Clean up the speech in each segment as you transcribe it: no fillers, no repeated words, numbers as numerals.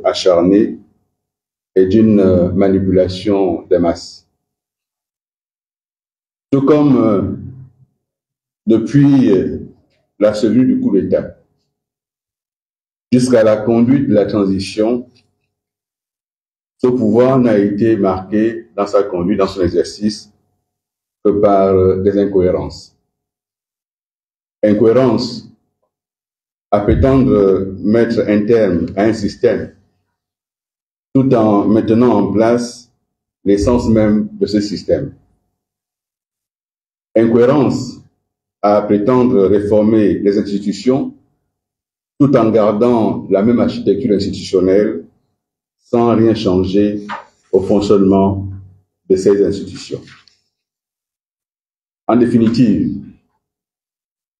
acharnée et d'une manipulation des masses. Tout comme depuis la survenue du coup d'État jusqu'à la conduite de la transition, ce pouvoir n'a été marqué dans sa conduite, dans son exercice, que par des incohérences. Incohérences à prétendre mettre un terme à un système tout en maintenant en place l'essence même de ce système. Incohérence à prétendre réformer les institutions tout en gardant la même architecture institutionnelle sans rien changer au fonctionnement de ces institutions. En définitive,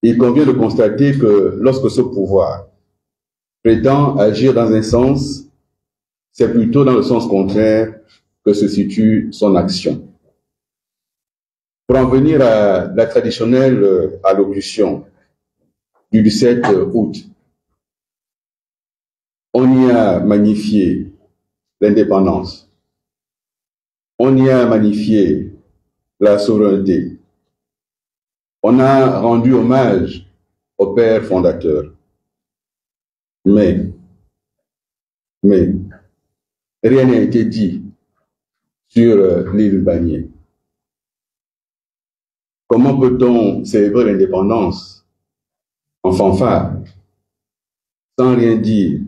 il convient de constater que lorsque ce pouvoir prétend agir dans un sens, c'est plutôt dans le sens contraire que se situe son action. Pour en venir à la traditionnelle allocution du 17 août, on y a magnifié l'indépendance, on y a magnifié la souveraineté, on a rendu hommage au père fondateur. Mais rien n'a été dit sur l'île Banié. Comment peut-on célébrer l'indépendance en fanfare sans rien dire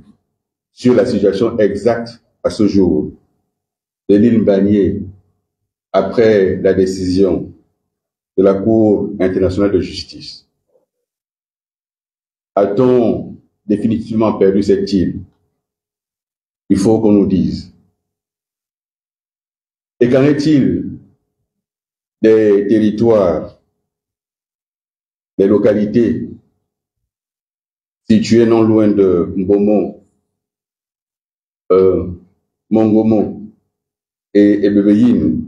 sur la situation exacte à ce jour de l'île Banié après la décision de la Cour internationale de justice? A-t-on définitivement perdu cette île? Il faut qu'on nous dise. Et qu'en est-il des territoires, des localités situées non loin de Mbomo, Mongomo et Bébéine,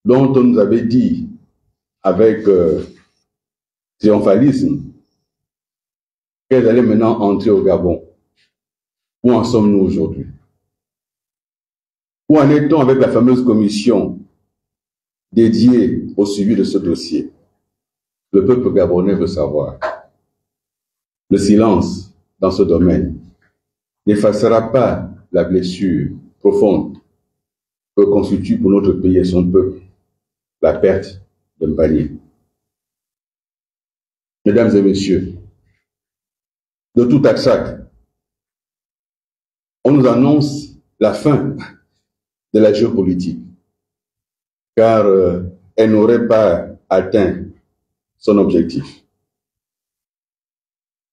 dont on nous avait dit avec triomphalisme qu'elles allaient maintenant entrer au Gabon? Où en sommes-nous aujourd'hui? Où en est-on avec la fameuse commission dédiée au suivi de ce dossier? Le peuple gabonais veut savoir. Le silence dans ce domaine n'effacera pas la blessure profonde que constitue pour notre pays et son peuple la perte de Mbani. Mesdames et messieurs, de tout à chaque, on nous annonce la fin de la géopolitique, car elle n'aurait pas atteint son objectif.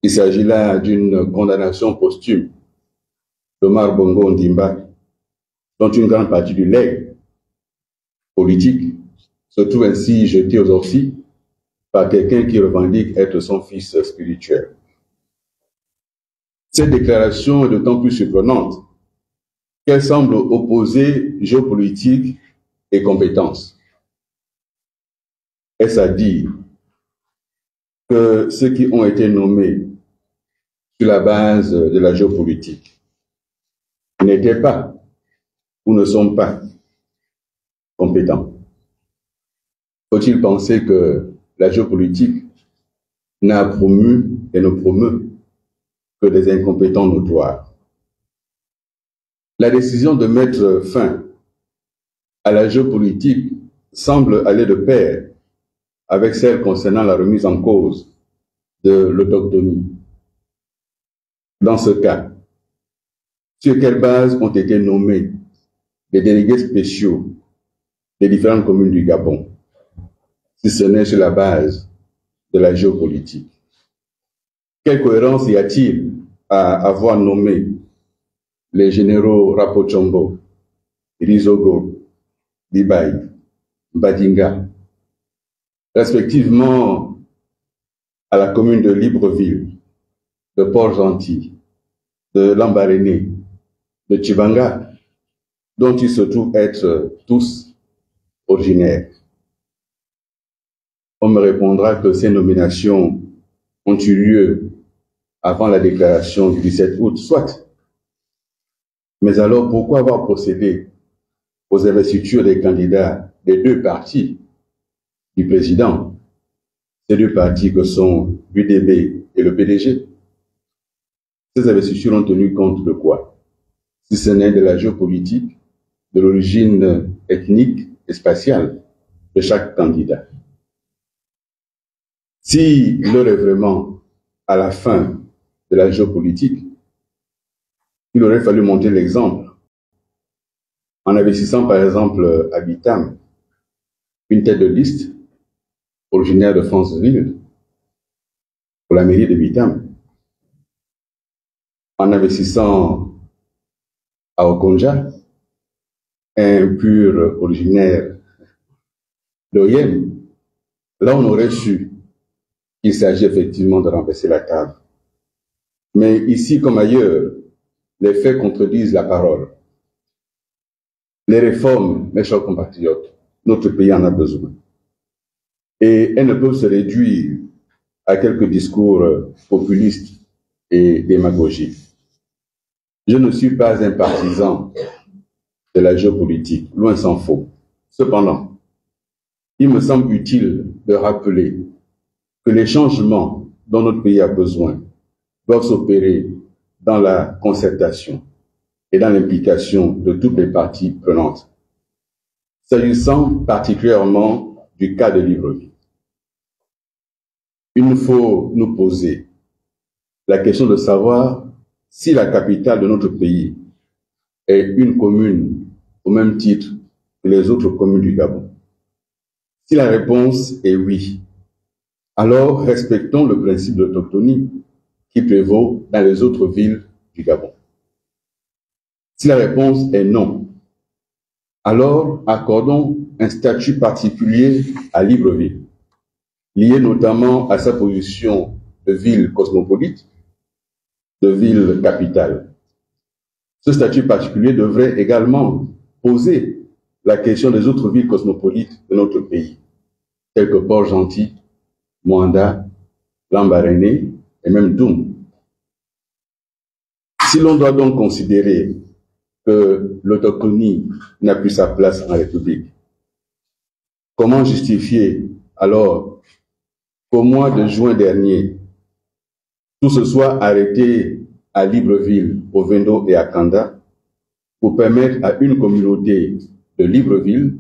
Il s'agit là d'une condamnation posthume d'Omar Bongo Ondimba, dont une grande partie du legs politique se trouve ainsi jeté aux orties par quelqu'un qui revendique être son fils spirituel. Cette déclaration est d'autant plus surprenante qu'elle semble opposer géopolitique et compétence. Est-ce à dire que ceux qui ont été nommés sur la base de la géopolitique n'étaient pas ou ne sont pas compétents? Faut-il penser que la géopolitique n'a promu et ne promeut que des incompétents notoires? La décision de mettre fin à la géopolitique semble aller de pair avec celle concernant la remise en cause de l'autochtonie. Dans ce cas, sur quelle base ont été nommés les délégués spéciaux des différentes communes du Gabon, si ce n'est sur la base de la géopolitique? Quelle cohérence y a-t-il à avoir nommé les généraux Rapochombo, Rizogo, Dibaï, Badinga, respectivement à la commune de Libreville, de Port-Gentil, de Lambaréné, de Tchibanga, dont ils se trouvent être tous originaires? On me répondra que ces nominations ont eu lieu avant la déclaration du 17 août, soit. Mais alors, pourquoi avoir procédé aux investitures des candidats des deux partis du président, ces deux partis que sont l'UDB et le PDG? Ces investitures ont tenu compte de quoi? Si ce n'est de la géopolitique, de l'origine ethnique et spatiale de chaque candidat. Si l'heure est vraiment à la fin de la géopolitique, il aurait fallu montrer l'exemple en investissant par exemple à Bitam une tête de liste originaire de Franceville pour la mairie de Bitam, en investissant à Okonja un pur originaire d'Oyem. Là, on aurait su qu'il s'agit effectivement de renverser la table. Mais ici comme ailleurs, les faits contredisent la parole. Les réformes, mes chers compatriotes, notre pays en a besoin. Et elles ne peuvent se réduire à quelques discours populistes et démagogiques. Je ne suis pas un partisan de la géopolitique, loin s'en faut. Cependant, il me semble utile de rappeler que les changements dont notre pays a besoin doivent s'opérer dans la concertation et dans l'implication de toutes les parties prenantes. S'agissant particulièrement du cas de Libreville, il nous faut nous poser la question de savoir si la capitale de notre pays est une commune au même titre que les autres communes du Gabon. Si la réponse est oui, alors respectons le principe d'autochtonie qui prévaut dans les autres villes du Gabon. Si la réponse est non, alors accordons un statut particulier à Libreville, lié notamment à sa position de ville cosmopolite, de ville capitale. Ce statut particulier devrait également poser la question des autres villes cosmopolites de notre pays, telles que Port-Gentil, Moanda, Lambaréné et même Doum. Si l'on doit donc considérer que l'autochtonie n'a plus sa place en République, comment justifier alors qu'au mois de juin dernier, tout se soit arrêté à Libreville, au Vendo et à Kanda pour permettre à une communauté de Libreville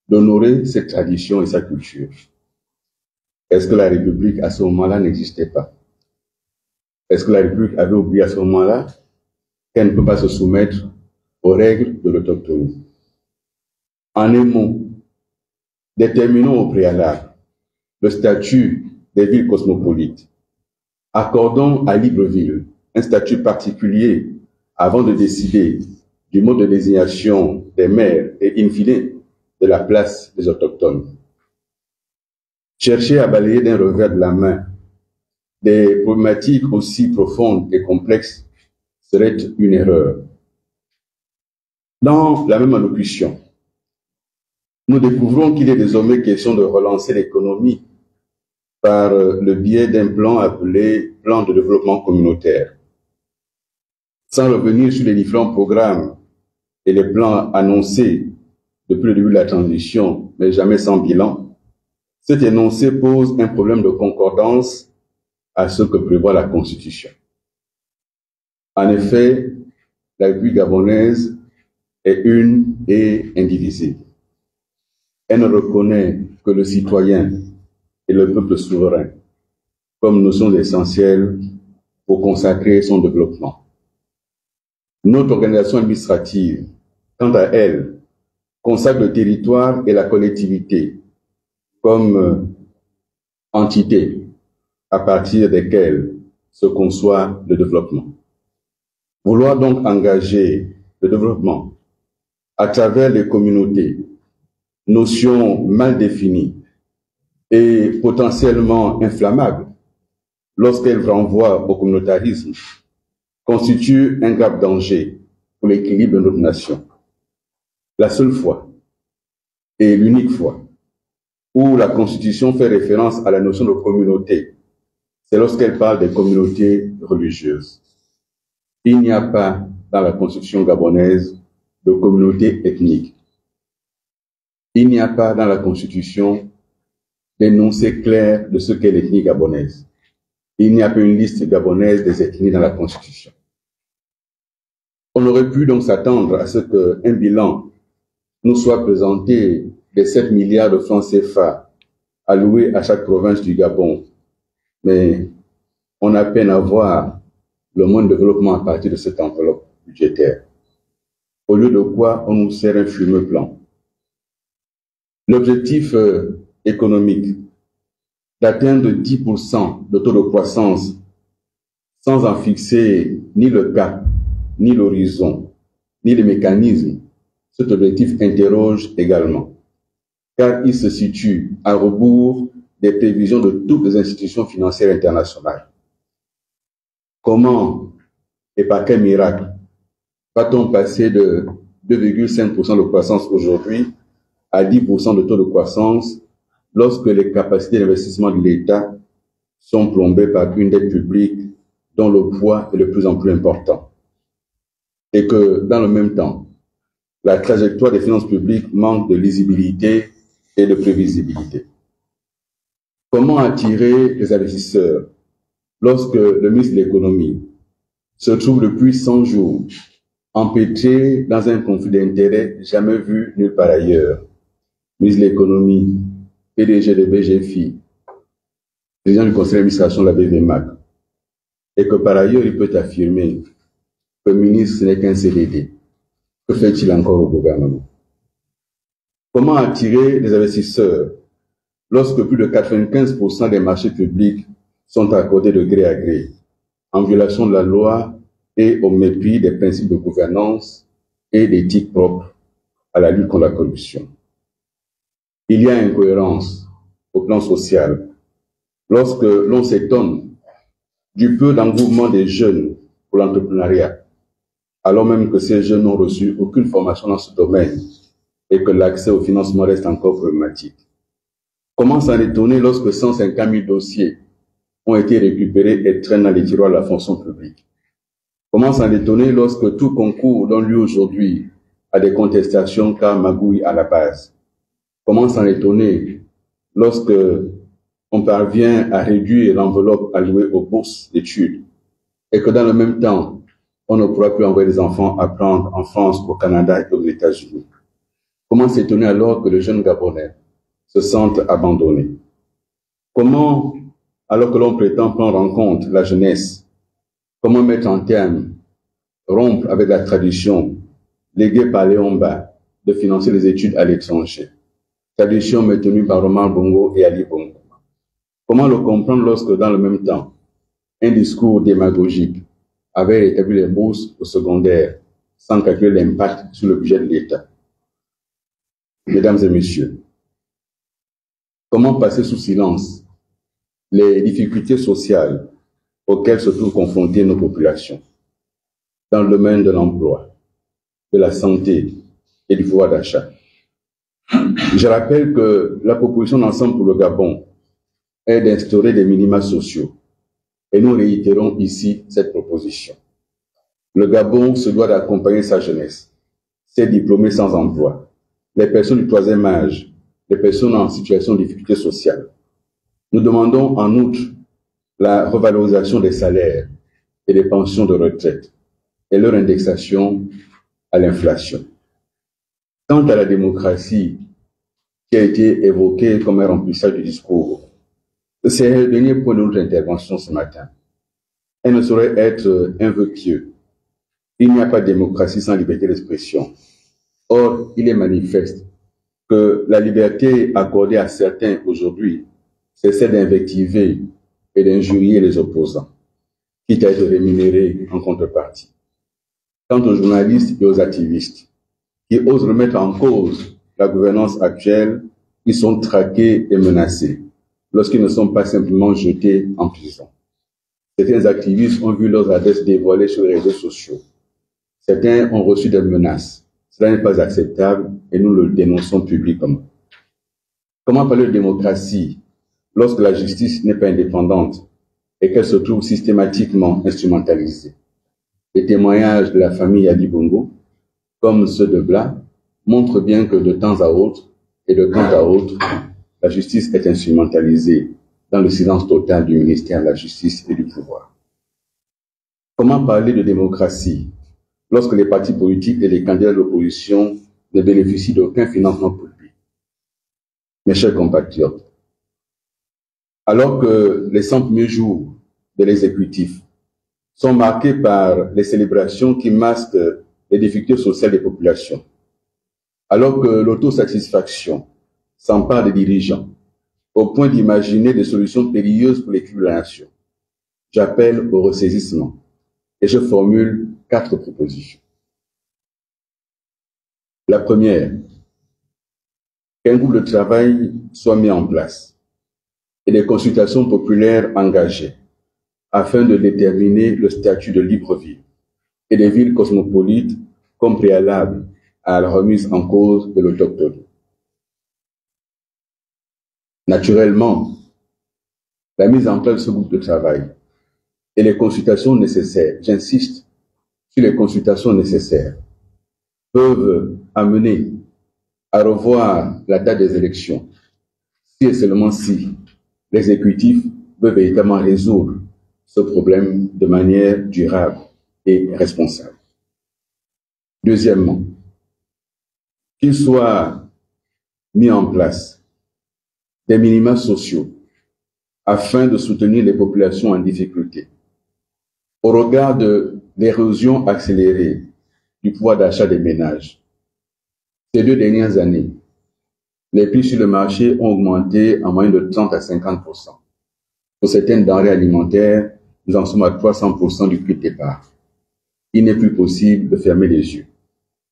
d'honorer ses traditions et sa culture? Est-ce que la République à ce moment-là n'existait pas? Est-ce que la République avait oublié à ce moment-là qu'elle ne peut pas se soumettre aux règles de l'autochtonie? En un mot, déterminons au préalable le statut des villes cosmopolites. Accordons à Libreville un statut particulier avant de décider du mode de désignation des maires et in fine de la place des autochtones. Chercher à balayer d'un revers de la main des problématiques aussi profondes et complexes serait une erreur. Dans la même allocution, nous découvrons qu'il est désormais question de relancer l'économie par le biais d'un plan appelé plan de développement communautaire. Sans revenir sur les différents programmes et les plans annoncés depuis le début de la transition, mais jamais sans bilan, cet énoncé pose un problème de concordance à ce que prévoit la Constitution. En effet, la République gabonaise est une et indivisible. Elle ne reconnaît que le citoyen et le peuple souverain comme notions essentielles pour consacrer son développement. Notre organisation administrative, quant à elle, consacre le territoire et la collectivité comme entités à partir desquelles se conçoit le développement. Vouloir donc engager le développement à travers les communautés, notion mal définie et potentiellement inflammable lorsqu'elle renvoie au communautarisme, constitue un grave danger pour l'équilibre de notre nation. La seule fois et l'unique fois où la Constitution fait référence à la notion de communauté, c'est lorsqu'elle parle des communautés religieuses. Il n'y a pas dans la constitution gabonaise de communauté ethnique. Il n'y a pas dans la constitution d'énoncé clair de ce qu'est l'ethnie gabonaise. Il n'y a pas une liste gabonaise des ethnies dans la constitution. On aurait pu donc s'attendre à ce qu'un bilan nous soit présenté des 7 milliards de francs CFA alloués à chaque province du Gabon, mais on a peine à voir le moindre développement à partir de cette enveloppe budgétaire. Au lieu de quoi, on nous sert un fumeux plan. L'objectif économique d'atteindre 10% de taux de croissance sans en fixer ni le cap, ni l'horizon, ni les mécanismes, cet objectif interroge également, car il se situe à rebours des prévisions de toutes les institutions financières internationales. Comment et par quel miracle va-t-on passer de 2,5% de croissance aujourd'hui à 10% de taux de croissance lorsque les capacités d'investissement de l'État sont plombées par une dette publique dont le poids est de plus en plus important, et que, dans le même temps, la trajectoire des finances publiques manque de lisibilité et de prévisibilité? Comment attirer les investisseurs lorsque le ministre de l'économie se trouve depuis 100 jours empêtré dans un conflit d'intérêts jamais vu nulle part ailleurs? Ministre de l'économie, PDG de BGFI, président du conseil d'administration de la BVMAC, et que par ailleurs il peut affirmer que le ministre ce n'est qu'un CDD. Que fait-il encore au gouvernement? Comment attirer les investisseurs lorsque plus de 95% des marchés publics sont accordés de gré à gré, en violation de la loi et au mépris des principes de gouvernance et d'éthique propres à la lutte contre la corruption? Il y a incohérence au plan social lorsque l'on s'étonne du peu d'engouement des jeunes pour l'entrepreneuriat, alors même que ces jeunes n'ont reçu aucune formation dans ce domaine et que l'accès au financement reste encore problématique. Comment s'en étonner lorsque 150 000 dossiers ont été récupérés et traînent dans les tiroirs de la fonction publique? Comment s'en étonner lorsque tout concours donne lieu aujourd'hui à des contestations car magouille à la base? Comment s'en étonner lorsque on parvient à réduire l'enveloppe allouée aux bourses d'études et que dans le même temps, on ne pourra plus envoyer des enfants apprendre en France, au Canada et aux États-Unis? Comment s'étonner alors que les jeunes Gabonais se sentent abandonnés? Comment, alors que l'on prétend prendre en compte la jeunesse, comment mettre en terme, rompre avec la tradition léguée par Léon Mba de financer les études à l'étranger, tradition maintenue par Omar Bongo et Ali Bongo? Comment le comprendre lorsque, dans le même temps, un discours démagogique avait rétabli les bourses au secondaire sans calculer l'impact sur le budget de l'État? Mesdames et messieurs, comment passer sous silence les difficultés sociales auxquelles se trouvent confrontées nos populations dans le domaine de l'emploi, de la santé et du pouvoir d'achat? Je rappelle que la proposition d'ensemble pour le Gabon est d'instaurer des minima sociaux et nous réitérons ici cette proposition. Le Gabon se doit d'accompagner sa jeunesse, ses diplômés sans emploi, les personnes du troisième âge, les personnes en situation de difficulté sociale. Nous demandons en outre la revalorisation des salaires et des pensions de retraite et leur indexation à l'inflation. Quant à la démocratie qui a été évoquée comme un remplissage du discours, c'est le dernier point de notre intervention ce matin. Elle ne saurait être un vœu pieux. Il n'y a pas de démocratie sans liberté d'expression. Or, il est manifeste que la liberté accordée à certains aujourd'hui, c'est celle d'invectiver et d'injurier les opposants, quitte à être rémunérés en contrepartie. Quant aux journalistes et aux activistes qui osent remettre en cause la gouvernance actuelle, ils sont traqués et menacés lorsqu'ils ne sont pas simplement jetés en prison. Certains activistes ont vu leurs adresses dévoilées sur les réseaux sociaux. Certains ont reçu des menaces. Cela n'est pas acceptable et nous le dénonçons publiquement. Comment parler de démocratie lorsque la justice n'est pas indépendante et qu'elle se trouve systématiquement instrumentalisée? Les témoignages de la famille Ali Bongo, comme ceux de Bla, montrent bien que de temps à autre et de temps à autre, la justice est instrumentalisée dans le silence total du ministère de la Justice et du Pouvoir. Comment parler de démocratie lorsque les partis politiques et les candidats de l'opposition ne bénéficient d'aucun financement public? Mes chers compatriotes, alors que les 100 premiers jours de l'exécutif sont marqués par les célébrations qui masquent les difficultés sociales des populations, alors que l'autosatisfaction s'empare des dirigeants, au point d'imaginer des solutions périlleuses pour l'équilibre de la nation, j'appelle au ressaisissement et je formule 4 propositions. La première, qu'un groupe de travail soit mis en place et des consultations populaires engagées afin de déterminer le statut de libre ville et des villes cosmopolites comme préalable à la remise en cause de l'autochtonie. Naturellement, la mise en place de ce groupe de travail et les consultations nécessaires, j'insiste sur les consultations nécessaires, peuvent amener à revoir la date des élections, si et seulement si l'exécutif veut véritablement résoudre ce problème de manière durable et responsable. Deuxièmement, qu'il soit mis en place des minima sociaux afin de soutenir les populations en difficulté. Au regard de l'érosion accélérée du pouvoir d'achat des ménages, ces 2 dernières années, les prix sur le marché ont augmenté en moyenne de 30 à 50%. Pour certaines denrées alimentaires, nous en sommes à 300% du prix de départ. Il n'est plus possible de fermer les yeux.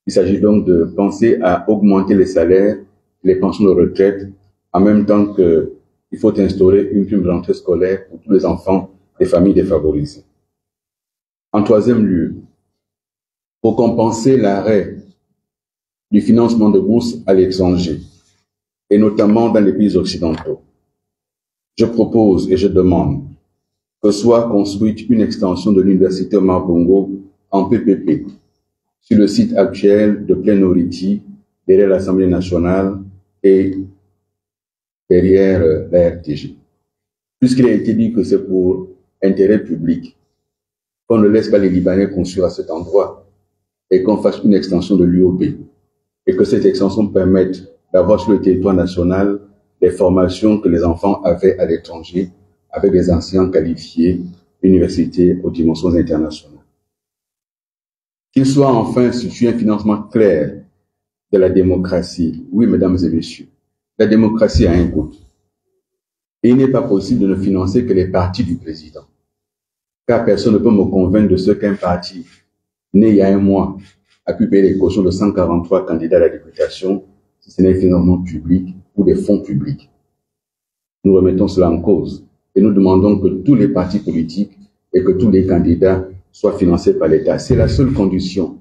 Il s'agit donc de penser à augmenter les salaires, les pensions de retraite, en même temps qu'il faut instaurer une prime de rentrée scolaire pour tous les enfants des familles défavorisées. En troisième lieu, pour compenser l'arrêt du financement de bourses à l'étranger, et notamment dans les pays occidentaux, je propose et je demande que soit construite une extension de l'université Omar Bongo en PPP sur le site actuel de Plein-Oriti, derrière l'Assemblée nationale et derrière la RTG. Puisqu'il a été dit que c'est pour intérêt public, qu'on ne laisse pas les Libanais construire à cet endroit et qu'on fasse une extension de l'UOB et que cette extension permette d'avoir sur le territoire national les formations que les enfants avaient à l'étranger avec des enseignants qualifiés, universités aux dimensions internationales. Qu'il soit enfin institué un financement clair de la démocratie. Oui, mesdames et messieurs, la démocratie a un coût. Et il n'est pas possible de ne financer que les partis du président. Car personne ne peut me convaincre de ce qu'un parti, né il y a un mois, a pu payer les cautions de 143 candidats à la députation, si ce n'est un financement public ou des fonds publics. Nous remettons cela en cause et nous demandons que tous les partis politiques et que tous les candidats soient financés par l'État. C'est la seule condition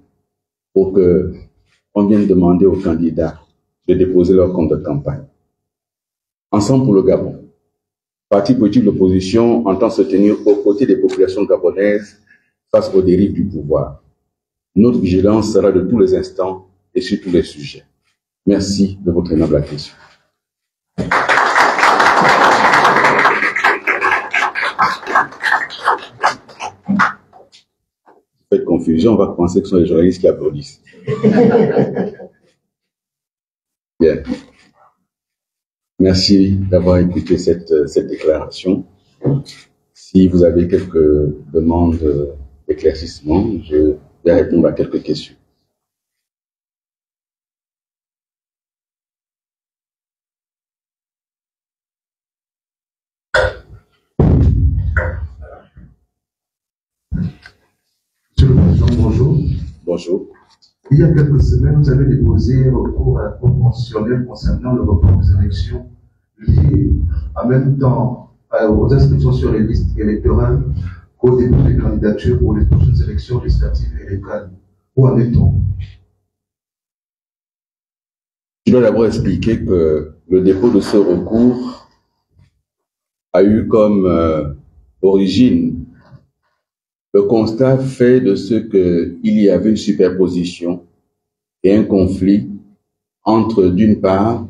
pour qu'on vienne demander aux candidats de déposer leur compte de campagne. Ensemble pour le Gabon, parti politique de l'opposition entend se tenir aux côtés des populations gabonaises face aux dérives du pouvoir. Notre vigilance sera de tous les instants et sur tous les sujets. Merci de votre aimable attention. Faites confusion, on va penser que ce sont les journalistes qui applaudissent. Bien. Merci d'avoir écouté cette déclaration. Si vous avez quelques demandes d'éclaircissement, je vais répondre à quelques questions. Monsieur le Président, bonjour. Bonjour. Il y a quelques semaines, vous avez déposé un recours à la Cour constitutionnelle concernant le report des élections liées en même temps aux inscriptions sur les listes électorales qu'au début des candidatures pour les prochaines élections législatives et locales. Où en est-on? Je dois d'abord expliquer que le dépôt de ce recours a eu comme origine le constat fait de ce qu'il y avait une superposition et un conflit entre, d'une part,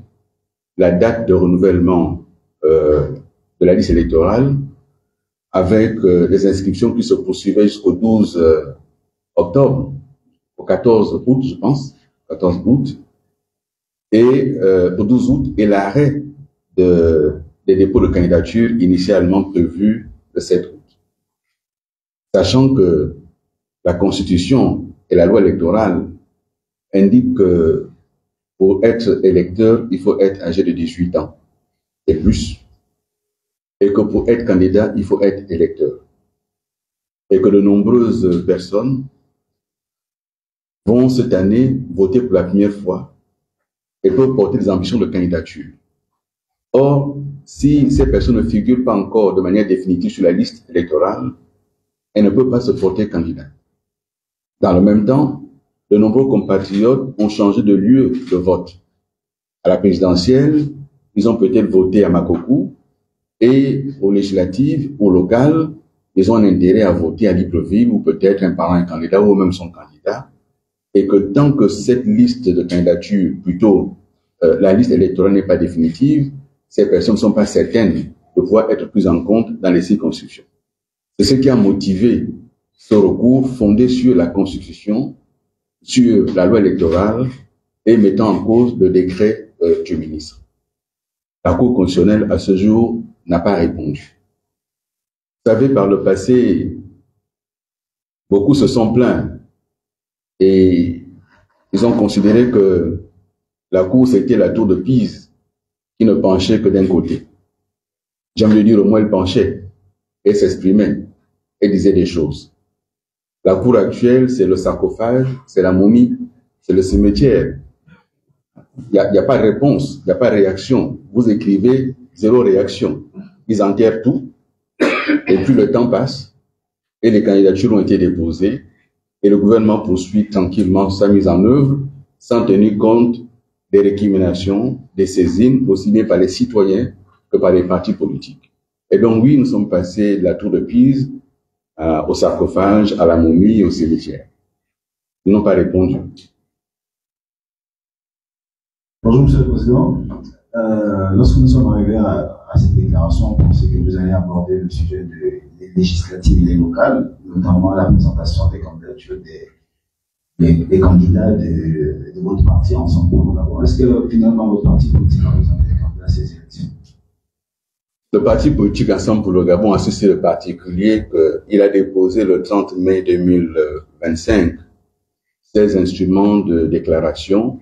la date de renouvellement de la liste électorale avec les inscriptions qui se poursuivaient jusqu'au 12 octobre, au 14 août, je pense, 14 août, et au 12 août, et l'arrêt des dépôts de candidature initialement prévus le 7 août. Sachant que la Constitution et la loi électorale indiquent que pour être électeur, il faut être âgé de 18 ans et plus, et que pour être candidat, il faut être électeur. Et que de nombreuses personnes vont cette année voter pour la première fois et peuvent porter des ambitions de candidature. Or, si ces personnes ne figurent pas encore de manière définitive sur la liste électorale, elles ne peuvent pas se porter candidat. Dans le même temps, de nombreux compatriotes ont changé de lieu de vote. À la présidentielle, ils ont peut-être voté à Makokou, et aux législatives, aux locales, ils ont un intérêt à voter à Libreville, ou peut-être un parent est candidat, ou même son candidat, et que tant que cette liste de candidature, plutôt la liste électorale n'est pas définitive, ces personnes ne sont pas certaines de pouvoir être prises en compte dans les circonscriptions. C'est ce qui a motivé ce recours fondé sur la Constitution, sur la loi électorale et mettant en cause le décret du ministre. La Cour constitutionnelle, à ce jour, n'a pas répondu. Vous savez, par le passé, beaucoup se sont plaints et ils ont considéré que la Cour, c'était la tour de Pise qui ne penchait que d'un côté. J'aimerais dire, au moins, elle penchait et s'exprimait et disait des choses. La Cour actuelle, c'est le sarcophage, c'est la momie, c'est le cimetière. Il n'y a pas de réponse, il n'y a pas de réaction. Vous écrivez, zéro réaction. Ils enterrent tout, et puis le temps passe, et les candidatures ont été déposées, et le gouvernement poursuit tranquillement sa mise en œuvre, sans tenir compte des récriminations, des saisines, aussi bien par les citoyens que par les partis politiques. Et donc oui, nous sommes passés de la tour de Pise au sarcophage, à la momie, au cimetière. Ils n'ont pas répondu. Bonjour, Monsieur le Président. Lorsque nous sommes arrivés à cette déclaration, on pensait que vous allez aborder le sujet des législatives et des locales, notamment la présentation des candidatures des candidats de votre parti Ensemble pour le Gabon. Est-ce que finalement votre parti politique a présenté des candidats à ces élections? Le parti politique Ensemble pour le Gabon a ceci de particulier qu'il a déposé le 30 mai 2025 16 instruments de déclaration.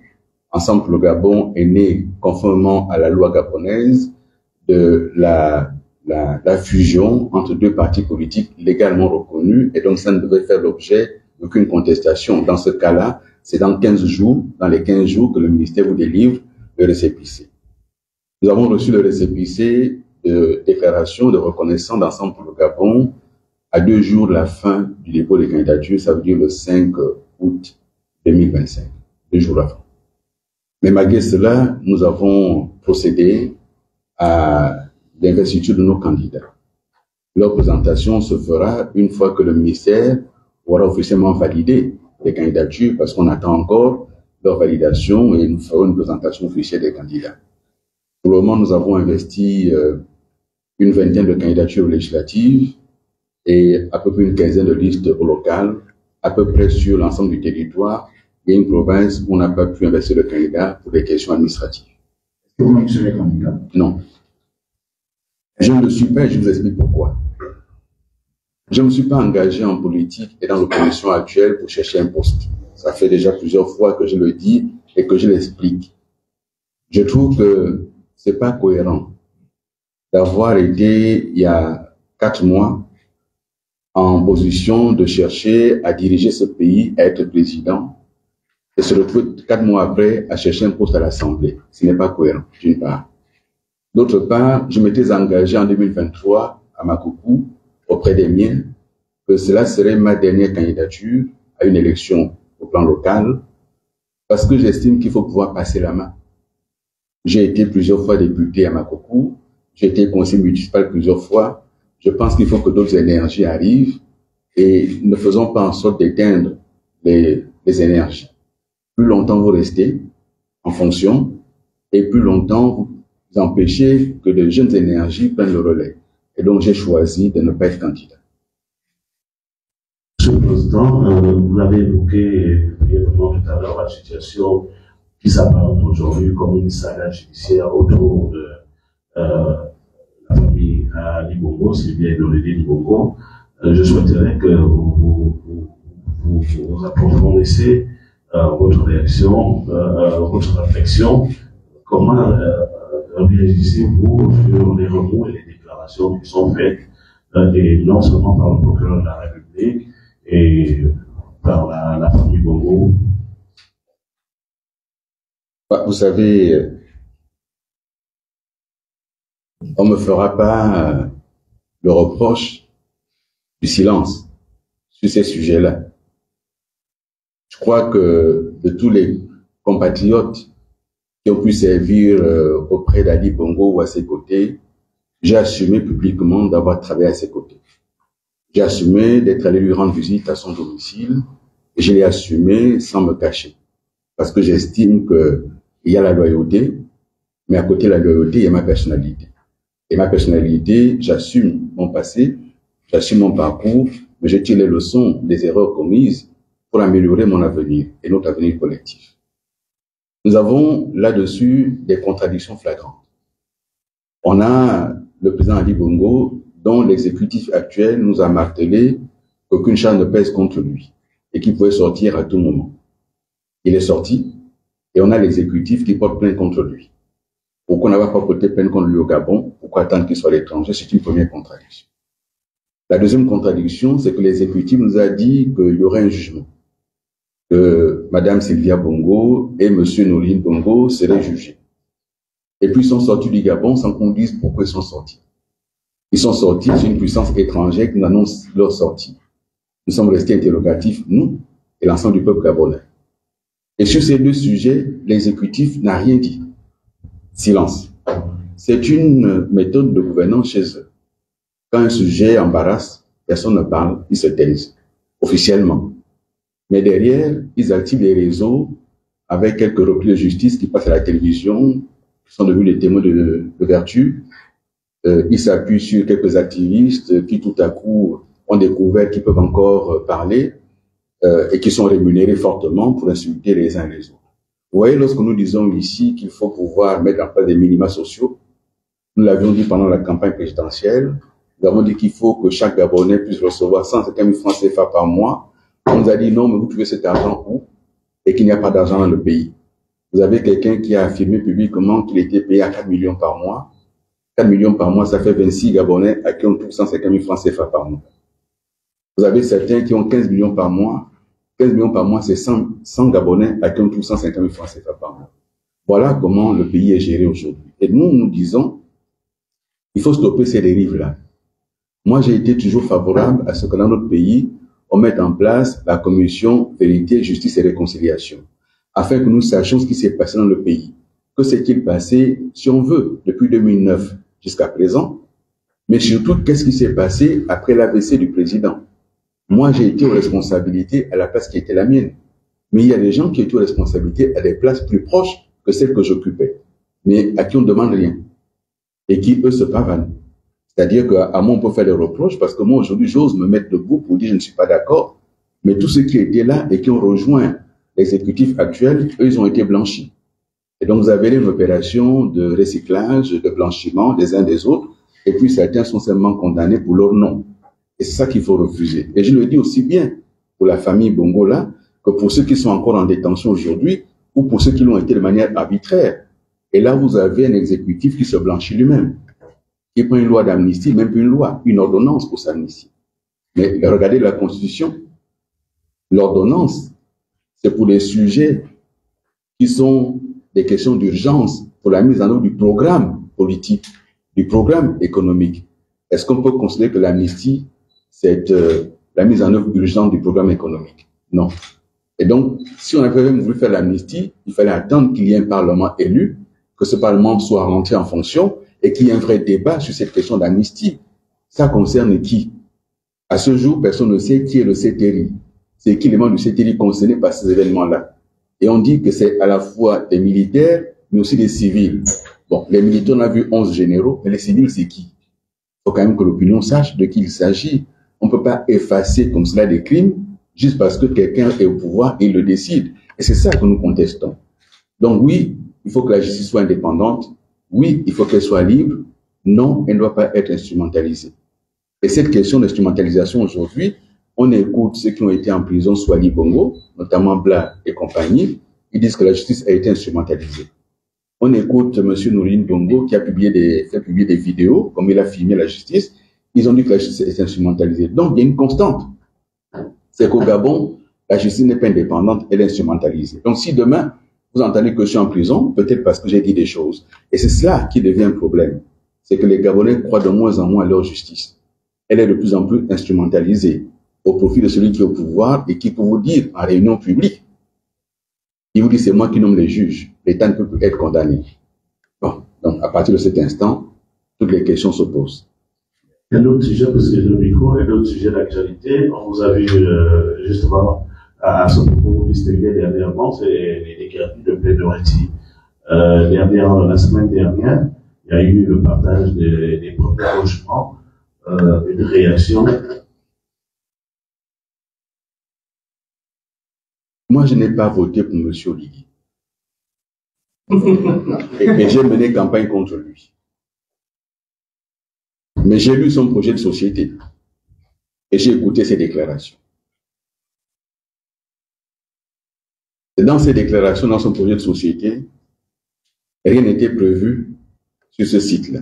Ensemble pour le Gabon est né conformément à la loi gabonaise de la fusion entre deux partis politiques légalement reconnus, et donc ça ne devait faire l'objet d'aucune contestation. Dans ce cas-là, c'est dans 15 jours, dans les 15 jours que le ministère vous délivre le récépissé. Nous avons reçu le récépissé de déclaration de reconnaissance d'Ensemble pour le Gabon à 2 jours de la fin du dépôt des candidatures, ça veut dire le 5 août 2025, 2 jours avant. Mais malgré cela, nous avons procédé à l'investiture de nos candidats. Leur présentation se fera une fois que le ministère aura officiellement validé les candidatures, parce qu'on attend encore leur validation, et nous ferons une présentation officielle des candidats. Pour le moment, nous avons investi une vingtaine de candidatures législatives et à peu près une quinzaine de listes locales, à peu près sur l'ensemble du territoire. Il y a une province où on n'a pas pu investir le candidat pour des questions administratives. Est-ce que vous-même serez candidat? Non. Je ne le suis pas et je vous explique pourquoi. Je ne me suis pas engagé en politique et dans l'opposition actuelle pour chercher un poste. Ça fait déjà plusieurs fois que je le dis et que je l'explique. Je trouve que c'est pas cohérent d'avoir été, il y a 4 mois, en position de chercher à diriger ce pays, à être président, et se retrouver 4 mois après à chercher un poste à l'Assemblée. Ce n'est pas cohérent, d'une part. D'autre part, je m'étais engagé en 2023 à Makokou, auprès des miens, que cela serait ma dernière candidature à une élection au plan local, parce que j'estime qu'il faut pouvoir passer la main. J'ai été plusieurs fois député à Makokou, j'ai été conseiller municipal plusieurs fois. Je pense qu'il faut que d'autres énergies arrivent et ne faisons pas en sorte d'éteindre les énergies. Plus longtemps vous restez en fonction, et plus longtemps vous empêchez que de jeunes énergies prennent le relais. Et donc j'ai choisi de ne pas être candidat. Monsieur le Président, vous l'avez évoqué brièvement tout à l'heure, la situation qui s'apparente aujourd'hui comme une saga judiciaire autour de la famille Ali Bongo, c'est bien nommé Ali Bongo. Je souhaiterais que vous approfondissiez votre réaction, votre réflexion. Comment réagissez-vous sur les remous et les déclarations qui sont faites, et non seulement par le procureur de la République et par la famille Bongo? Vous savez, on ne me fera pas le reproche du silence sur ces sujets-là. Je crois que de tous les compatriotes qui ont pu servir auprès d'Ali Bongo ou à ses côtés, j'ai assumé publiquement d'avoir travaillé à ses côtés. J'ai assumé d'être allé lui rendre visite à son domicile, et je l'ai assumé sans me cacher. Parce que j'estime qu'il y a la loyauté, mais à côté de la loyauté, il y a ma personnalité. Et ma personnalité, j'assume mon passé, j'assume mon parcours, mais je tire les leçons des erreurs commises pour améliorer mon avenir et notre avenir collectif. Nous avons là-dessus des contradictions flagrantes. On a le président Ali Bongo, dont l'exécutif actuel nous a martelé qu'aucune charge ne pèse contre lui et qu'il pouvait sortir à tout moment. Il est sorti et on a l'exécutif qui porte plainte contre lui. Pourquoi on n'a pas porté plainte contre lui au Gabon? Pourquoi attendre qu'il soit à l'étranger? C'est une première contradiction. La deuxième contradiction, c'est que l'exécutif nous a dit qu'il y aurait un jugement, que Madame Sylvia Bongo et Monsieur Nourine Bongo seraient jugés. Et puis ils sont sortis du Gabon sans qu'on dise pourquoi ils sont sortis. Ils sont sortis, c'est une puissance étrangère qui nous annonce leur sortie. Nous sommes restés interrogatifs, nous et l'ensemble du peuple gabonais. Et sur ces deux sujets, l'exécutif n'a rien dit. Silence. C'est une méthode de gouvernance chez eux. Quand un sujet embarrasse, personne ne parle, ils se taisent, officiellement. Mais derrière, ils activent les réseaux avec quelques replis de justice qui passent à la télévision, qui sont devenus des témoins de vertu. Ils s'appuient sur quelques activistes qui tout à coup ont découvert qu'ils peuvent encore parler et qui sont rémunérés fortement pour insulter les uns les autres. Vous voyez, lorsque nous disons ici qu'il faut pouvoir mettre en place des minima sociaux, nous l'avions dit pendant la campagne présidentielle, nous avons dit qu'il faut que chaque Gabonais puisse recevoir 150 000 francs CFA par mois. On nous a dit non, mais vous trouvez cet argent où? Et qu'il n'y a pas d'argent dans le pays. Vous avez quelqu'un qui a affirmé publiquement qu'il était payé à 4 millions par mois. 4 millions par mois, ça fait 26 Gabonais à qui on trouve 150 000 francs CFA par mois. Vous avez certains qui ont 15 millions par mois. 15 millions par mois, c'est 100 Gabonais à qui on trouve 150 000 francs CFA par mois. Voilà comment le pays est géré aujourd'hui. Et nous disons, il faut stopper ces dérives-là. Moi, j'ai été toujours favorable à ce que dans notre pays, on mette en place la commission Vérité, Justice et Réconciliation, afin que nous sachions ce qui s'est passé dans le pays. Que s'est-il passé, si on veut, depuis 2009 jusqu'à présent, mais surtout, qu'est-ce qui s'est passé après l'AVC du président? Moi, j'ai été aux responsabilités à la place qui était la mienne. Mais il y a des gens qui étaient aux responsabilités à des places plus proches que celles que j'occupais, mais à qui on ne demande rien, et qui, eux, se pavanent. C'est-à-dire qu'à moi, on peut faire des reproches, parce que moi, aujourd'hui, j'ose me mettre debout pour dire je ne suis pas d'accord. Mais tous ceux qui étaient là et qui ont rejoint l'exécutif actuel, eux, ils ont été blanchis. Et donc, vous avez une opération de recyclage, de blanchiment des uns des autres, et puis certains sont seulement condamnés pour leur nom. Et c'est ça qu'il faut refuser. Et je le dis aussi bien pour la famille Bongo là, que pour ceux qui sont encore en détention aujourd'hui, ou pour ceux qui l'ont été de manière arbitraire. Et là, vous avez un exécutif qui se blanchit lui-même, qui prend une loi d'amnistie, même une loi, une ordonnance pour s'amnistier. Mais regardez la Constitution. L'ordonnance, c'est pour les sujets qui sont des questions d'urgence pour la mise en œuvre du programme politique, du programme économique. Est-ce qu'on peut considérer que l'amnistie, c'est la mise en œuvre urgente du programme économique? Non. Et donc, si on avait même voulu faire l'amnistie, il fallait attendre qu'il y ait un parlement élu, que ce parlement soit rentré en fonction et qu'il y ait un vrai débat sur cette question d'amnistie. Ça concerne qui? À ce jour, personne ne sait qui est le CTRI. C'est qui les membres du CTRI concernés par ces événements-là. Et on dit que c'est à la fois des militaires, mais aussi des civils. Bon, les militaires, on a vu 11 généraux, mais les civils, c'est qui? Il faut quand même que l'opinion sache de qui il s'agit. On ne peut pas effacer comme cela des crimes juste parce que quelqu'un est au pouvoir et il le décide. Et c'est ça que nous contestons. Donc oui, il faut que la justice soit indépendante. Oui, il faut qu'elle soit libre. Non, elle ne doit pas être instrumentalisée. Et cette question d'instrumentalisation aujourd'hui, on écoute ceux qui ont été en prison sous Ali Bongo, notamment Bla et compagnie, ils disent que la justice a été instrumentalisée. On écoute M. Nourine Bongo qui a fait publier des vidéos, comme il a filmé la justice, ils ont dit que la justice est instrumentalisée. Donc il y a une constante. C'est qu'au Gabon, la justice n'est pas indépendante, elle est instrumentalisée. Donc si demain, vous entendez que je suis en prison, peut-être parce que j'ai dit des choses. Et c'est cela qui devient un problème. C'est que les Gabonais croient de moins en moins à leur justice. Elle est de plus en plus instrumentalisée au profit de celui qui est au pouvoir et qui peut vous dire en réunion publique, il vous dit c'est moi qui nomme les juges, l'État ne peut plus être condamné. Bon, donc à partir de cet instant, toutes les questions se posent. Il y a d'autres sujets, parce que le micro, et d'autres sujets d'actualité. On vous a vu justement à ce propos vous distinguer dernièrement, c'est les décrets de plaidoirie. La semaine dernière, il y a eu le partage des premiers logements, une réaction. Moi, je n'ai pas voté pour M. Oligui. et j'ai mené campagne contre lui. Mais j'ai lu son projet de société et j'ai écouté ses déclarations. Et dans ces déclarations, dans son projet de société, rien n'était prévu sur ce site-là.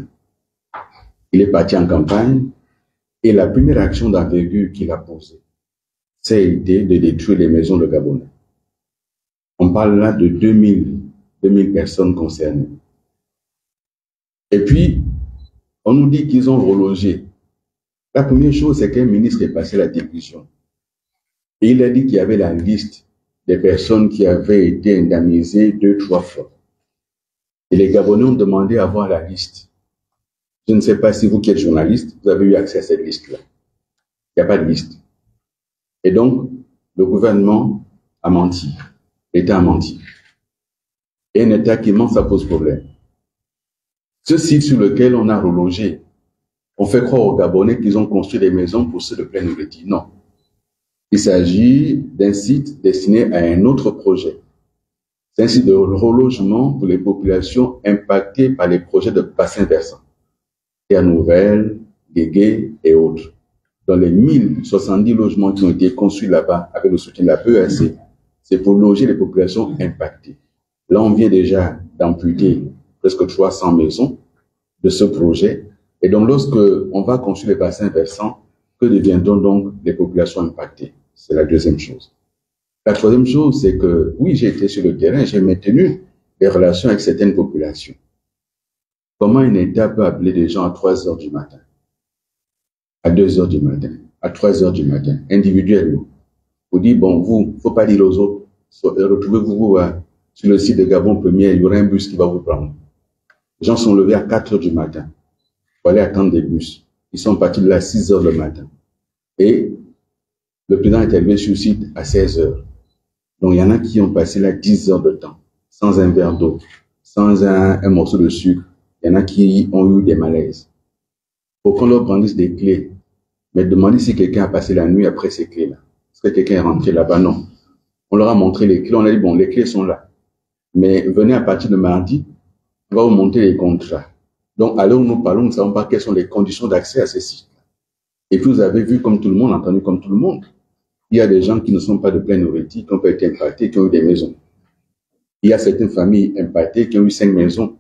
Il est parti en campagne et la première action d'envergure qu'il a posée, c'est de détruire les maisons de Gabonais. On parle là de 2000 personnes concernées. Et puis, on nous dit qu'ils ont relogé. La première chose, c'est qu'un ministre est passé la télévision. Et il a dit qu'il y avait la liste des personnes qui avaient été indemnisées 2-3 fois. Et les Gabonais ont demandé à voir la liste. Je ne sais pas si vous qui êtes journaliste, vous avez eu accès à cette liste-là. Il n'y a pas de liste. Et donc, le gouvernement a menti. L'État a menti. Et un État qui ment, ça pose problème. Ce site sur lequel on a relogé, on fait croire aux Gabonais qu'ils ont construit des maisons pour ceux de pleine nourriture. Non. Il s'agit d'un site destiné à un autre projet. C'est un site de relogement pour les populations impactées par les projets de bassin versant. Terre Nouvelle, Guégué et autres. Dans les 1070 logements qui ont été construits là-bas avec le soutien de la PEAC, c'est pour loger les populations impactées. Là, on vient déjà d'amputer presque 300 maisons de ce projet. Et donc, lorsque on va construire les bassins versants, que deviendront donc les populations impactées? C'est la deuxième chose. La troisième chose, c'est que, oui, j'ai été sur le terrain, j'ai maintenu des relations avec certaines populations. Comment un État peut appeler des gens à 3 heures du matin, à 2 heures du matin, à 3 heures du matin, individuellement, pour dire, bon, vous, faut pas dire aux autres, retrouvez-vous sur le site de Gabon Premier, il y aura un bus qui va vous prendre. Les gens sont levés à 4 heures du matin pour aller attendre des bus. Ils sont partis de là à 6 heures le matin. Et le président est arrivé sur le site à 16 heures. Donc, il y en a qui ont passé là 10 heures de temps, sans un verre d'eau, sans un morceau de sucre. Il y en a qui ont eu des malaises. Pour qu'on leur brandisse des clés, mais demander si quelqu'un a passé la nuit après ces clés-là. Est-ce que quelqu'un est rentré là-bas? Non. On leur a montré les clés. On a dit, bon, les clés sont là. Mais venez à partir de mardi, on va vous montrer les contrats. Donc, à l'heure où nous parlons, nous ne savons pas quelles sont les conditions d'accès à ces sites. Et puis, vous avez vu comme tout le monde, entendu comme tout le monde. Il y a des gens qui ne sont pas de pleine nourriture, qui ont pas été impactés, qui ont eu des maisons. Il y a certaines familles impactées qui ont eu 5 maisons.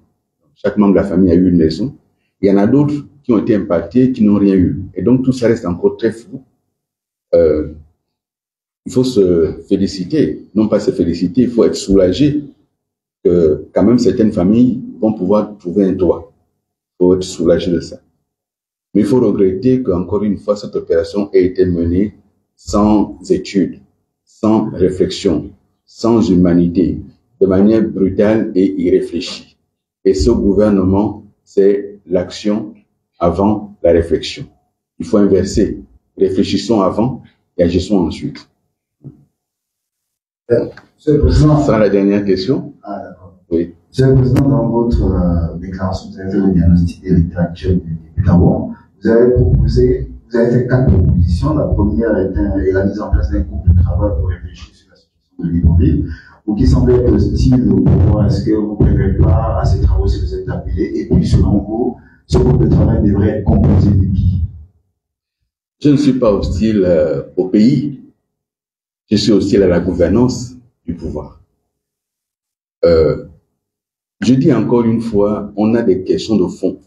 Chaque membre de la famille a eu une maison. Il y en a d'autres qui ont été impactés, qui n'ont rien eu. Et donc, tout ça reste encore très flou. Il faut se féliciter. Non pas se féliciter, il faut être soulagé que quand même certaines familles vont pouvoir trouver un toit. Il faut être soulagé de ça. Mais il faut regretter qu'encore une fois, cette opération ait été menée sans étude, sans réflexion, sans humanité, de manière brutale et irréfléchie. Et ce gouvernement, c'est l'action avant la réflexion. Il faut inverser. Réfléchissons avant et agissons ensuite. Monsieur le Président. Ce sera la dernière question. Ah, d'accord. Oui. Monsieur le Président, dans votre déclaration, vous avez fait le diagnostic de l'état actuel du Gabon. Vous avez fait 4 propositions. La première est la mise en place d'un groupe de travail pour réfléchir sur la situation de Libreville. Vous qui semblez être hostile au pouvoir, est-ce que vous ne préférez pas à ces travaux si vous êtes appelé? Et puis, selon vous, ce groupe de travail devrait être composé de qui? Je ne suis pas hostile au pays. Je suis hostile à la gouvernance du pouvoir. Je dis encore une fois, on a des questions de fond.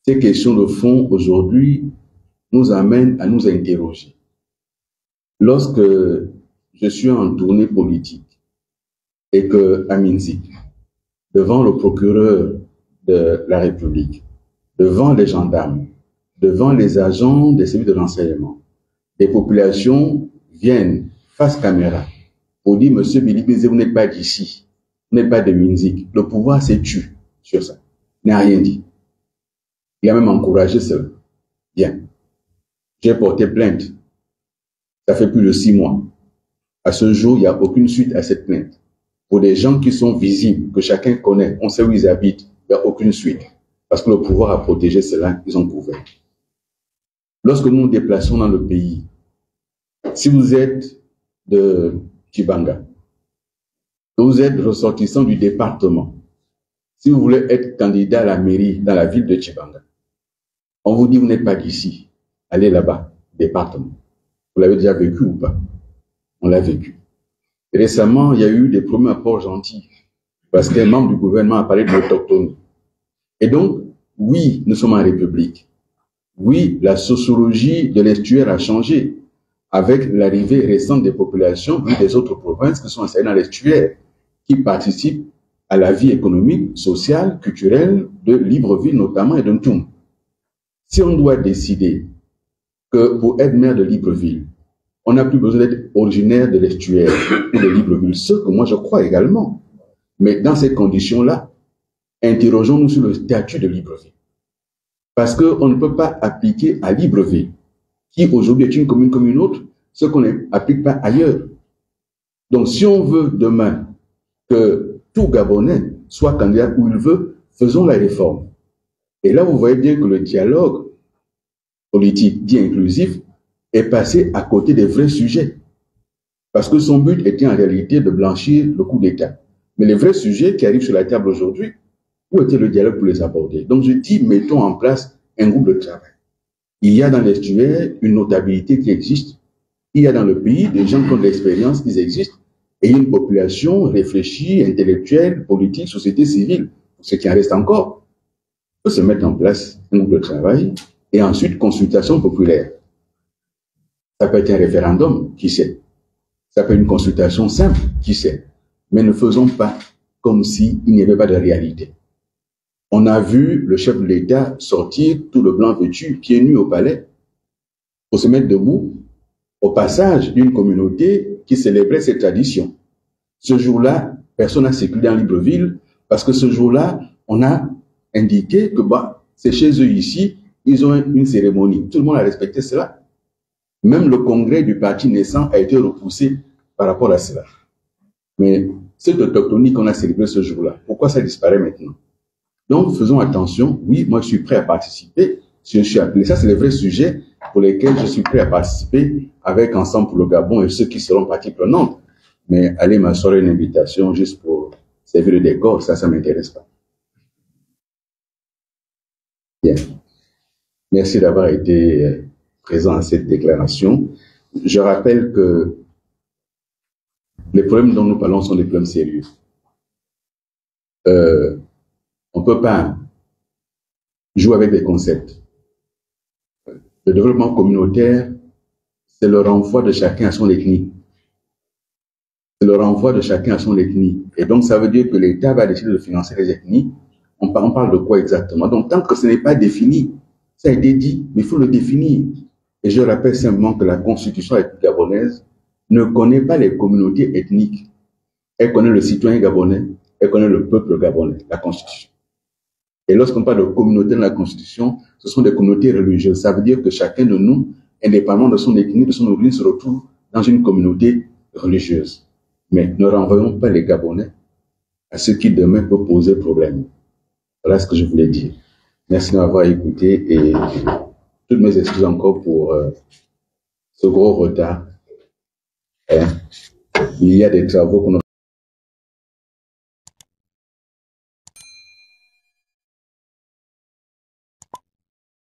Ces questions de fond, aujourd'hui, nous amènent à nous interroger. Lorsque je suis en tournée politique et que, à Minzik, devant le procureur de la République, devant les gendarmes, devant les agents des services de renseignement, des populations viennent face caméra pour dire, monsieur Bilibizé, vous n'êtes pas d'ici, vous n'êtes pas de Minzik. Le pouvoir s'est tué sur ça. Il n'a rien dit. Il a même encouragé cela. Bien. J'ai porté plainte. Ça fait plus de 6 mois. À ce jour, il n'y a aucune suite à cette plainte. Pour des gens qui sont visibles, que chacun connaît, on sait où ils habitent, il n'y a aucune suite. Parce que le pouvoir a protégé cela, ils ont couvert. Lorsque nous nous déplaçons dans le pays, si vous êtes de Tchibanga, que vous êtes ressortissant du département, si vous voulez être candidat à la mairie dans la ville de Tchibanga, on vous dit vous n'êtes pas d'ici, allez là-bas, département. Vous l'avez déjà vécu ou pas? On l'a vécu. Et récemment, il y a eu des premiers apports gentils, parce qu'un membre du gouvernement a parlé de l'autochtonie. Et donc, oui, nous sommes en République. Oui, la sociologie de l'estuaire a changé avec l'arrivée récente des populations des autres provinces qui sont installées dans l'estuaire, qui participent à la vie économique, sociale, culturelle de Libreville notamment et de Ntoum. Si on doit décider que pour être maire de Libreville, on n'a plus besoin d'être originaire de l'estuaire ou de Libreville, ce que moi je crois également. Mais dans ces conditions-là, interrogeons-nous sur le statut de Libreville. Parce qu'on ne peut pas appliquer à Libreville, qui aujourd'hui est une commune comme une autre, ce qu'on n'applique pas ailleurs. Donc si on veut demain que tout Gabonais soit candidat où il veut, faisons la réforme. Et là, vous voyez bien que le dialogue politique dit inclusif est passé à côté des vrais sujets. Parce que son but était en réalité de blanchir le coup d'État. Mais les vrais sujets qui arrivent sur la table aujourd'hui, où était le dialogue pour les aborder? Donc je dis, mettons en place un groupe de travail. Il y a dans l'estuaire une notabilité qui existe. Il y a dans le pays des gens qui ont de l'expérience, ils existent. Et une population réfléchie, intellectuelle, politique, société civile, ce qui en reste encore. Il faut se mettre en place un groupe de travail et ensuite consultation populaire. Ça peut être un référendum, qui sait. Ça peut être une consultation simple, qui sait. Mais ne faisons pas comme s'il n'y avait pas de réalité. On a vu le chef de l'État sortir tout le blanc vêtu, pieds nus au palais, pour se mettre debout au passage d'une communauté qui célébrait cette tradition. Ce jour-là, personne n'a circulé dans Libreville parce que ce jour-là, on a indiqué que c'est chez eux ici, ils ont une cérémonie. Tout le monde a respecté cela. Même le congrès du parti naissant a été repoussé par rapport à cela. Mais cette autochtonie qu'on a célébrée ce jour-là, pourquoi ça disparaît maintenant? Donc, faisons attention. Oui, moi, je suis prêt à participer. Si je suis appelé, ça, c'est les vrais sujets pour lesquels je suis prêt à participer avec Ensemble pour le Gabon et ceux qui seront partie prenante. Mais aller m'assurer une invitation juste pour servir le décor, ça ne m'intéresse pas. Bien. Merci d'avoir été présent à cette déclaration. Je rappelle que les problèmes dont nous parlons sont des problèmes sérieux. On ne peut pas jouer avec des concepts. Le développement communautaire, c'est le renvoi de chacun à son ethnie. C'est le renvoi de chacun à son ethnie. Et donc, ça veut dire que l'État va décider de financer les ethnies. On parle de quoi exactement? Donc, tant que ce n'est pas défini, ça a été dit, mais il faut le définir. Et je rappelle simplement que la Constitution gabonaise ne connaît pas les communautés ethniques. Elle connaît le citoyen gabonais, elle connaît le peuple gabonais, la Constitution. Et lorsqu'on parle de communauté dans la Constitution, ce sont des communautés religieuses. Ça veut dire que chacun de nous, indépendamment de son ethnie, de son origine, se retrouve dans une communauté religieuse. Mais ne renvoyons pas les Gabonais à ce qui demain peut poser problème. Voilà ce que je voulais dire. Merci de m'avoir écouté et toutes mes excuses encore pour ce gros retard. Il y a des travaux qu'on